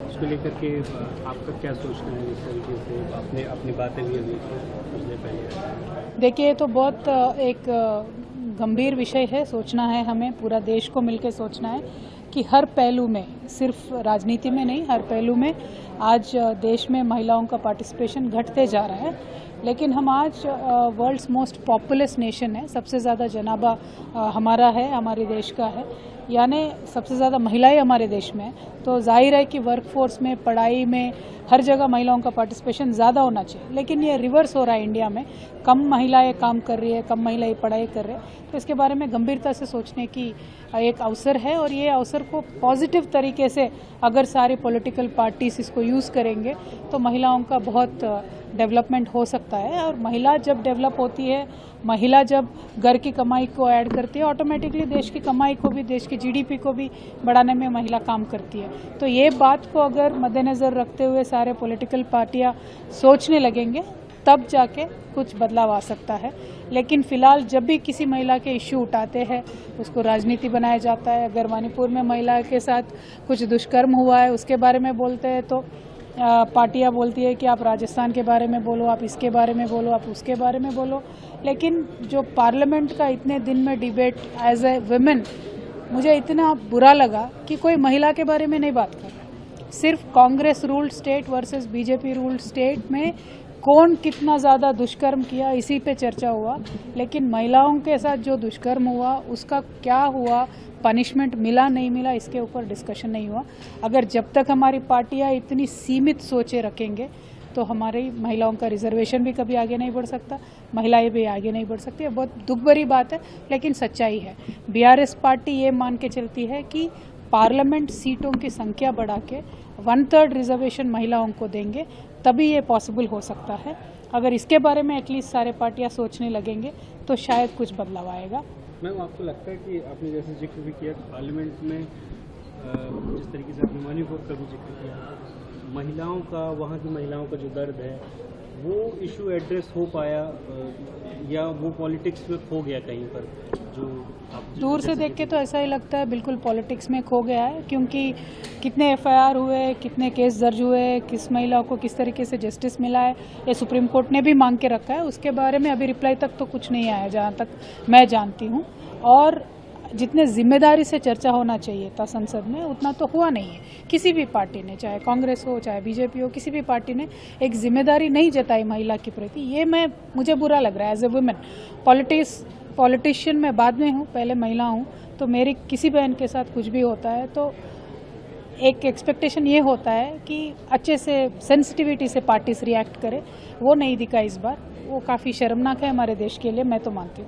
उसको लेकर के आपका क्या सोचना है? इस तरीके से आपने अपनी बातें भी अभी सबसे पहले देखिए, ये तो बहुत एक गंभीर विषय है। सोचना है, हमें पूरा देश को मिलकर सोचना है कि हर पहलू में, सिर्फ राजनीति में नहीं, हर पहलू में आज देश में महिलाओं का पार्टिसिपेशन घटते जा रहा है। लेकिन हम आज वर्ल्ड्स मोस्ट पॉपुलस नेशन है, सबसे ज़्यादा जनाभा हमारा है, हमारे देश का है, यानी सबसे ज़्यादा महिलाएं हमारे देश में हैं। तो जाहिर है कि वर्कफोर्स में, पढ़ाई में, हर जगह महिलाओं का पार्टिसिपेशन ज़्यादा होना चाहिए। लेकिन ये रिवर्स हो रहा है इंडिया में, कम महिलाएं काम कर रही है, कम महिलाएं पढ़ाई कर रहे हैं। तो इसके बारे में गंभीरता से सोचने की एक अवसर है और ये अवसर को पॉजिटिव तरीके से अगर सारी पॉलिटिकल पार्टीज इसको यूज़ करेंगे तो महिलाओं का बहुत डेवलपमेंट हो सकता है। और महिला जब डेवलप होती है, महिला जब घर की कमाई को ऐड करती है, ऑटोमेटिकली देश की कमाई को भी, देश की जीडीपी को भी बढ़ाने में महिला काम करती है। तो ये बात को अगर मद्देनज़र रखते हुए सारे पॉलिटिकल पार्टियां सोचने लगेंगे तब जाके कुछ बदलाव आ सकता है। लेकिन फिलहाल जब भी किसी महिला के इश्यू उठाते हैं उसको राजनीति बनाया जाता है। अगर मणिपुर में महिला के साथ कुछ दुष्कर्म हुआ है उसके बारे में बोलते हैं तो पार्टियां बोलती है कि आप राजस्थान के बारे में बोलो, आप इसके बारे में बोलो, आप उसके बारे में बोलो। लेकिन जो पार्लियामेंट का इतने दिन में डिबेट एज ए वुमेन, मुझे इतना बुरा लगा कि कोई महिला के बारे में नहीं बात कर रहा। सिर्फ Congress ruled state versus BJP ruled state में कौन कितना ज़्यादा दुष्कर्म किया, इसी पे चर्चा हुआ। लेकिन महिलाओं के साथ जो दुष्कर्म हुआ उसका क्या हुआ, पनिशमेंट मिला नहीं मिला, इसके ऊपर डिस्कशन नहीं हुआ। अगर जब तक हमारी पार्टियां इतनी सीमित सोचे रखेंगे तो हमारी महिलाओं का रिजर्वेशन भी कभी आगे नहीं बढ़ सकता, महिलाएं भी आगे नहीं बढ़ सकती। बहुत दुख भरी बात है लेकिन सच्चाई है। बीआरएस पार्टी ये मान के चलती है कि पार्लियामेंट सीटों की संख्या बढ़ा के 1/3 रिजर्वेशन महिलाओं को देंगे तभी ये पॉसिबल हो सकता है। अगर इसके बारे में एटलीस्ट सारे पार्टियां सोचने लगेंगे तो शायद कुछ बदलाव आएगा। मैम, आपको लगता है कि आपने जैसे जिक्र भी किया पार्लियामेंट में, जिस तरीके से आपने मणिपुर का भी जिक्र किया, महिलाओं का, वहाँ की महिलाओं का जो दर्द है वो इशू एड्रेस हो पाया या वो पॉलिटिक्स में खो गया कहीं पर? जो दूर से देख के तो ऐसा ही लगता है बिल्कुल पॉलिटिक्स में खो गया है, क्योंकि कितने एफआईआर हुए, कितने केस दर्ज हुए, किस महिला को किस तरीके से जस्टिस मिला है, ये सुप्रीम कोर्ट ने भी मांग के रखा है। उसके बारे में अभी रिप्लाई तक तो कुछ नहीं आया जहाँ तक मैं जानती हूँ। और जितने जिम्मेदारी से चर्चा होना चाहिए था संसद में उतना तो हुआ नहीं है। किसी भी पार्टी ने, चाहे कांग्रेस हो चाहे बीजेपी हो, किसी भी पार्टी ने एक जिम्मेदारी नहीं जताई महिला के प्रति। ये मुझे बुरा लग रहा है एज ए वुमेन। पॉलिटिशियन मैं बाद में हूँ, पहले महिला हूँ, तो मेरी किसी बहन के साथ कुछ भी होता है तो एक एक्सपेक्टेशन ये होता है कि अच्छे से सेंसिटिविटी से पार्टीज रिएक्ट करे। वो नहीं दिखा इस बार, वो काफ़ी शर्मनाक है हमारे देश के लिए, मैं तो मानती हूँ।